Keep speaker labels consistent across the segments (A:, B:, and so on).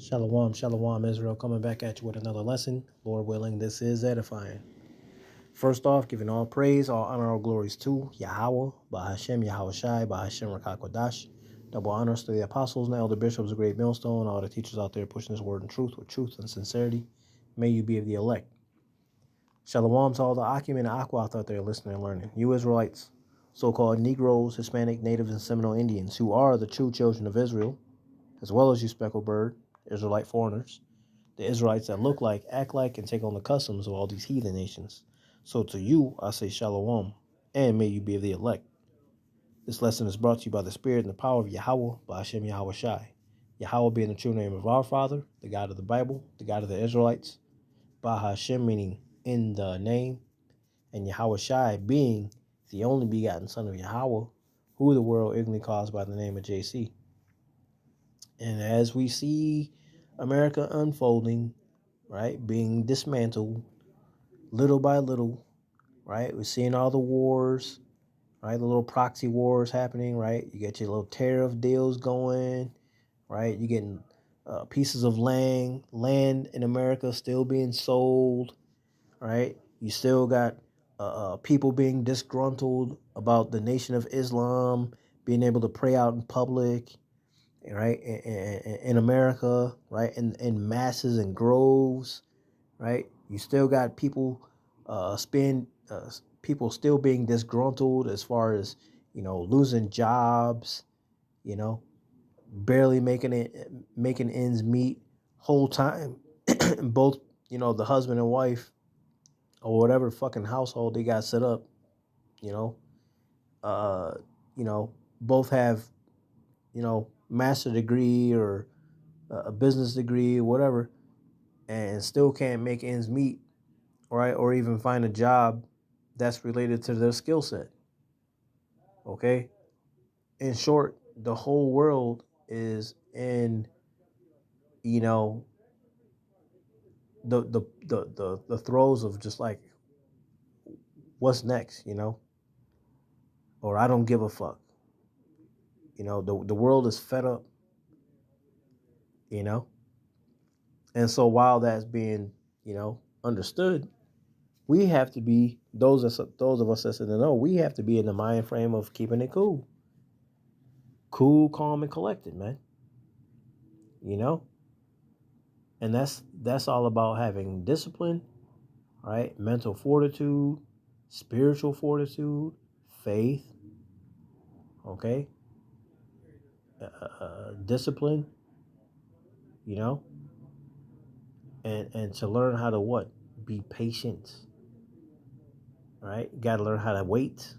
A: Shalom, shalom, Israel, coming back at you with another lesson. Lord willing, this is edifying. First off, giving all praise, all honor, all glories to Yahweh, Bahashem, Yahweh Shai, Bahashem, Rakakwadash. Double honors to the apostles and elder bishops of Great Millstone, all the teachers out there pushing this word in truth with truth and sincerity. May you be of the elect. Shalom to all the Akim and the Aquath out there listening and learning. You Israelites, so-called Negroes, Hispanic, Natives, and Seminole Indians, who are the true children of Israel, as well as you speckled bird, Israelite foreigners, the Israelites that look like, act like, and take on the customs of all these heathen nations. So to you, I say shalom, and may you be of the elect. This lesson is brought to you by the Spirit and the power of Yahweh, by Hashem Yahweh Shai. Yahweh being the true name of our Father, the God of the Bible, the God of the Israelites, by Hashem meaning in the name, and Yahweh Shai being the only begotten Son of Yahweh, who the world ignorantly calls by the name of JC. And as we see America unfolding, right, being dismantled little by little, right, we're seeing all the wars, right, the little proxy wars happening, right, you get your little tariff deals going, right, you're getting pieces of land in America still being sold, right, you still got people being disgruntled about the Nation of Islam being able to pray out in public, right, in America, right, in masses and groves, right. You still got people people still being disgruntled as far as, losing jobs, barely making ends meet whole time. Both, the husband and wife or whatever fucking household they got set up, you know, uh, both have, master degree or a business degree or whatever, and still can't make ends meet, right? Or even find a job that's related to their skill set. Okay? In short, the whole world is in, the throes of just like, what's next, or I don't give a fuck. The world is fed up, you know? And so while that's being, understood, we have to be those of us that's in the know. We have to be in the mind frame of keeping it cool, calm, and collected, man. And that's all about having discipline, right? Mental fortitude, spiritual fortitude, faith. Okay, discipline. You know, and to learn how to what? Be patient. Right? Got to learn how to wait.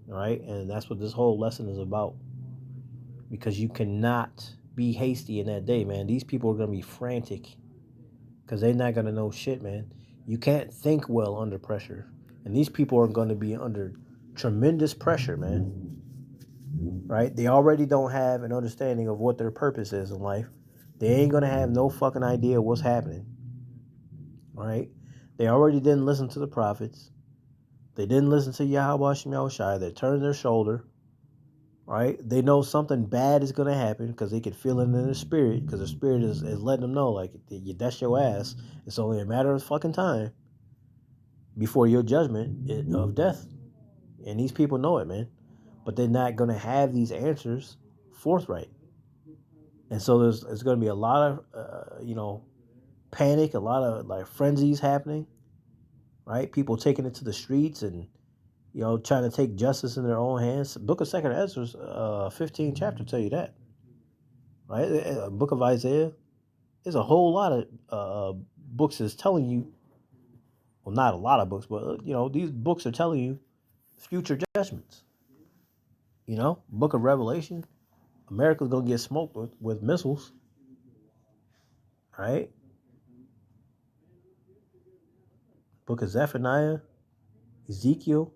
A: Right? And that's what this whole lesson is about. Because you cannot be hasty in that day, man. These people are going to be frantic because they're not going to know shit, man. You can't think well under pressure. And these people are going to be under tremendous pressure, man. Right? They already don't have an understanding of what their purpose is in life. They ain't going to have no fucking idea what's happening. Right? They already didn't listen to the prophets. They didn't listen to Yahweh Shai Shai. They turned their shoulder. Right? They know something bad is going to happen because they can feel it in their spirit, because the spirit is letting them know, like, that's your ass. It's only a matter of fucking time before your judgment of death. And these people know it, man. But they're not going to have these answers forthright. And so there's going to be a lot of, panic, a lot of, like, frenzies happening, right? People taking it to the streets and, trying to take justice in their own hands. Book of 2nd Ezra's 15th chapter tell you that, right? Book of Isaiah. There's a whole lot of books that's telling you, well, not a lot of books, but, these books are telling you future judgments. Book of Revelation, America's going to get smoked with missiles, right? Book of Zephaniah, Ezekiel,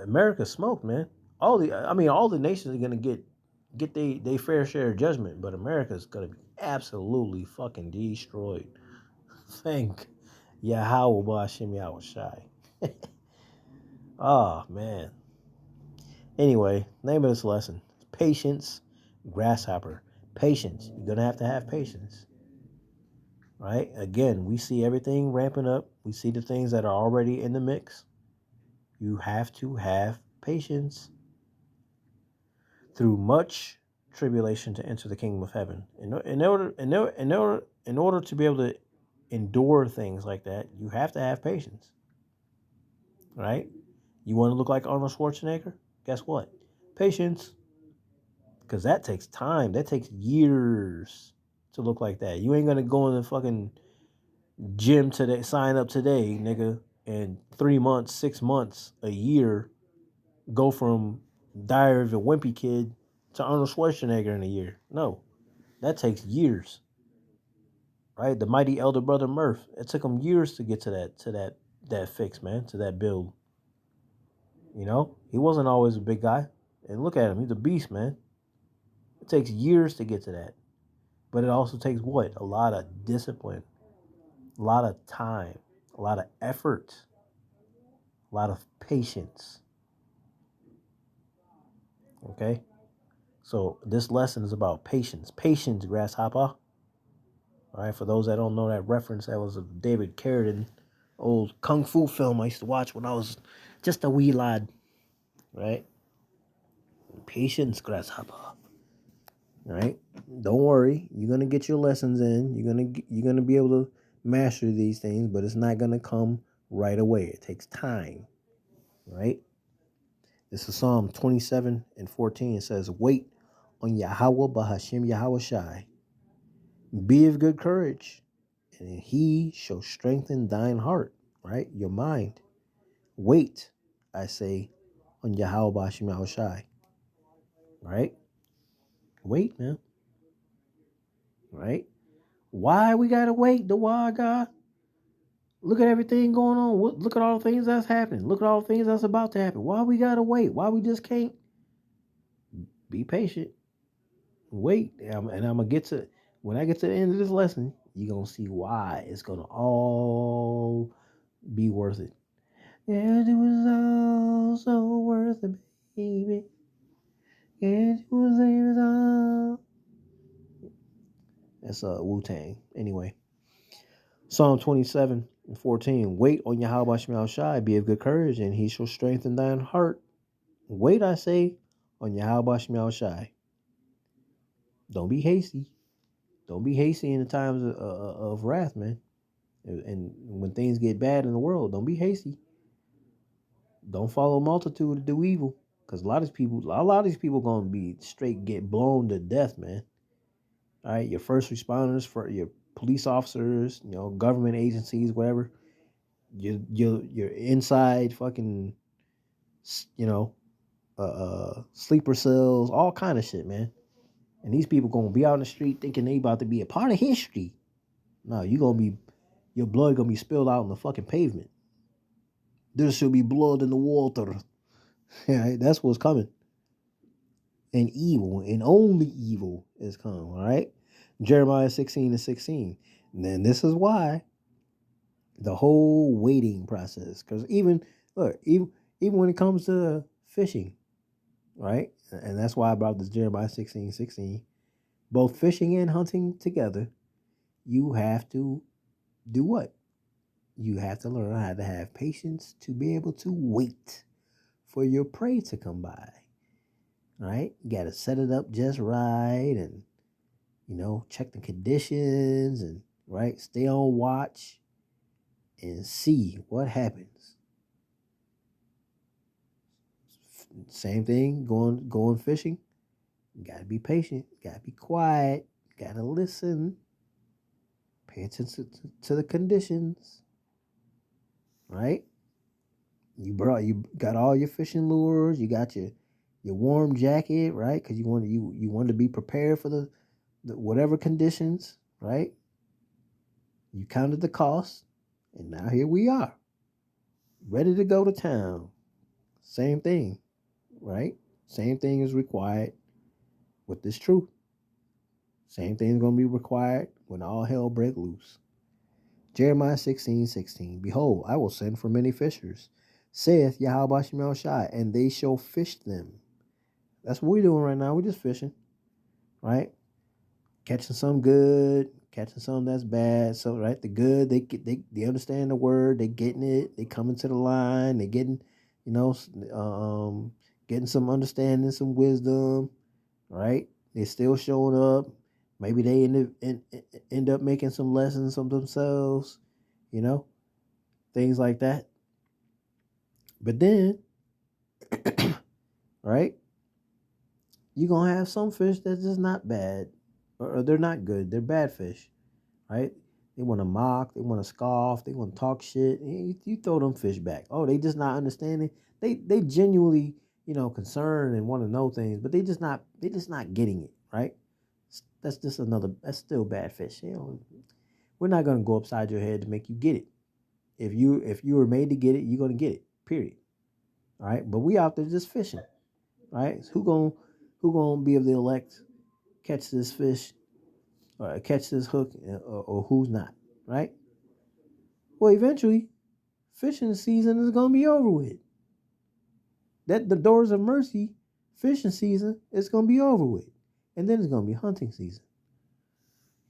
A: America's smoked, man. All the nations are going to get they fair share of judgment, but America's going to be absolutely fucking destroyed. Thank Yahweh Ba'ashem Yahweh Shai. Oh, man. Anyway, name of this lesson: patience, grasshopper. Patience. You're going to have patience. Right? Again, we see everything ramping up. We see the things that are already in the mix. You have to have patience. Through much tribulation to enter the kingdom of heaven. In order to be able to endure things like that, you have to have patience. Right? You want to look like Arnold Schwarzenegger? Guess what? Patience. Because that takes time. That takes years to look like that. You ain't gonna go in the fucking gym today, sign up today, nigga, and 3 months, 6 months, a year, go from Diary of a Wimpy Kid to Arnold Schwarzenegger in a year. No, that takes years. Right? The mighty elder brother Murph. It took him years to get to that fix, man, to that build. You know, he wasn't always a big guy. And look at him, he's a beast, man. It takes years to get to that. But it also takes what? A lot of discipline, a lot of time, a lot of effort, a lot of patience. Okay? So this lesson is about patience. Patience, grasshopper. All right, for those that don't know that reference, that was a David Carradine old kung fu film I used to watch when I was just a wee lad. Right? Patience, grasshopper. All right? Don't worry. You're gonna get your lessons in. You're gonna be able to master these things, but it's not gonna come right away. It takes time. Right? This is Psalm 27:14. It says, "Wait on Yahweh Bahashim Yahweh Shai. Be of good courage, and he shall strengthen thine heart," right? Your mind. Wait, I say, on Yahweh Bahashim Yahweh Shai. Right? Wait, man. Right? Why we gotta wait, the why, God? Look at everything going on. Look at all the things that's happening. Look at all the things that's about to happen. Why we gotta wait? Why we just can't be patient? Wait, and I'm gonna get to when I get to the end of this lesson, you're gonna see why it's gonna all be worth it. And it was all so worth it, baby. And it was all. That's Wu-Tang. Anyway, Psalm 27:14. Wait on Yahweh Shemel Shai, be of good courage, and he shall strengthen thine heart. Wait, I say, on Yahweh Shemel Shai. Don't be hasty. Don't be hasty in the times of wrath, man. And when things get bad in the world, don't be hasty. Don't follow a multitude to do evil, because a lot of these people gonna be straight get blown to death, man. All right, your first responders, for your police officers, government agencies, whatever. Your inside fucking, sleeper cells, all kind of shit, man. And these people gonna be out in the street thinking they about to be a part of history. No, your blood gonna be spilled out on the fucking pavement. There should be blood in the water. Yeah, that's what's coming. And evil, and only evil is come. All right, Jeremiah 16:16. And then this is why the whole waiting process, because even when it comes to fishing, right, and that's why I brought this Jeremiah 16:16. Both fishing and hunting together, you have to do what? You have to learn how to have patience to be able to wait for your prey to come by. Right? You got to set it up just right, and check the conditions, and right, stay on watch and see what happens. Same thing going fishing. You got to be patient, got to be quiet, got to listen, pay attention to the conditions. Right? You got all your fishing lures, you got your warm jacket, right? Because you want to be prepared for the whatever conditions, right? You counted the cost, and now here we are, ready to go to town. Same thing, right? Same thing is required with this truth. Same thing is going to be required when all hell break loose. Jeremiah 16:16. Behold, I will send for many fishers, saith Yahweh Shemel Shai, and they shall fish them. That's what we're doing right now. We're just fishing, right? Catching some good, catching some that's bad. So right, the good they understand the word, they getting it, they coming to the line, they getting, you know, getting some understanding, some wisdom, right? They still showing up. Maybe they end up making some lessons of themselves, you know, things like that. But then, right, you're gonna have some fish that's just not bad, or they're not good. They're bad fish, right? They want to mock, they want to scoff, they want to talk shit. You throw them fish back. Oh, they just not understanding. They genuinely, concerned and want to know things, but they just not getting it, right? That's just another. That's still bad fish. We're not gonna go upside your head to make you get it. If you were made to get it, you're gonna get it. Period. All right. But we out there just fishing. Right? So who gonna be able to elect catch this fish or catch this hook, or who's not? Right? Well, eventually, fishing season is gonna be over with. That the doors of mercy, fishing season is gonna be over with, and then it's gonna be hunting season.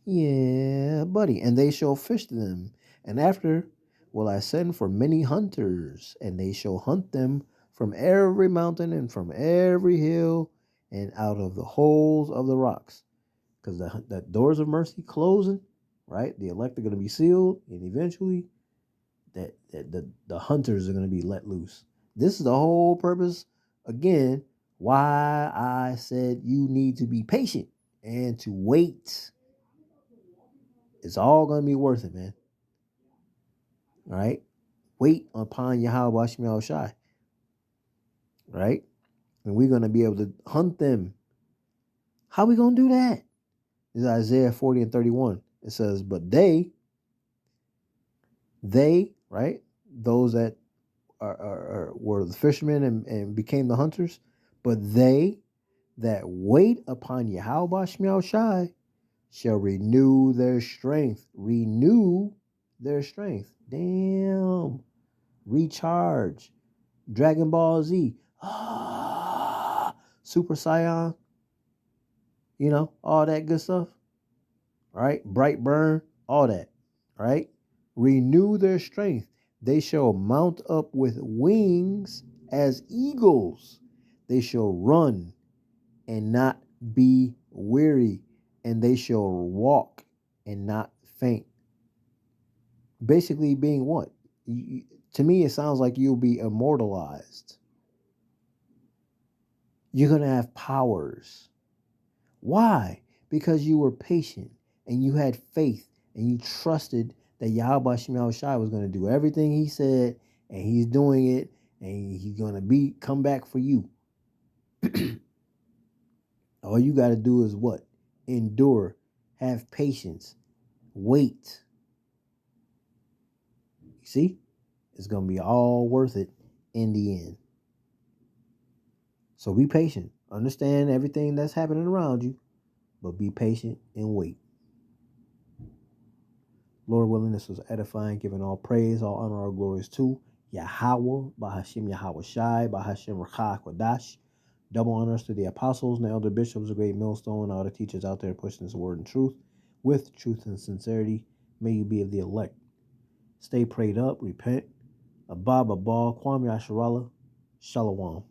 A: Yeah, buddy. And they shall fish them. And after will I send for many hunters, and they shall hunt them from every mountain and from every hill and out of the holes of the rocks. Because the doors of mercy closing, right? The elect are going to be sealed, and eventually the hunters are going to be let loose. This is the whole purpose, again, why I said you need to be patient and to wait. It's all going to be worth it, man. All right? Wait upon Yahweh Shai. Right? And we're going to be able to hunt them. How we going to do that? This is Isaiah 40 and 31. It says, but they, right? Those that were the fishermen and became the hunters, but they that wait upon Yahweh Shai shall renew their strength. Renew their strength. Damn. Recharge. Dragon Ball Z. Super Saiyan. All that good stuff. Right? Bright Burn. All that. Right? Renew their strength. They shall mount up with wings as eagles. They shall run and not be weary, and they shall walk and not faint. Basically being what? To me, it sounds like you'll be immortalized. You're going to have powers. Why? Because you were patient and you had faith and you trusted that Yahweh Shai was going to do everything he said, and he's doing it, and he's going to come back for you. All you got to do is what? Endure, have patience, wait. You see? It's going to be all worth it in the end. So be patient. Understand everything that's happening around you, but be patient and wait. Lord willing, this was edifying, giving all praise, all honor, all glories to Yahweh, Bahashim Yahweh Shai, Bahashim Rakah Kwadash. Double honors to the apostles and the elder bishops, the great millstone, all the teachers out there pushing this word in truth, with truth and sincerity. May you be of the elect. Stay prayed up, repent. Abba, Kwam Yasharallah, Shalom.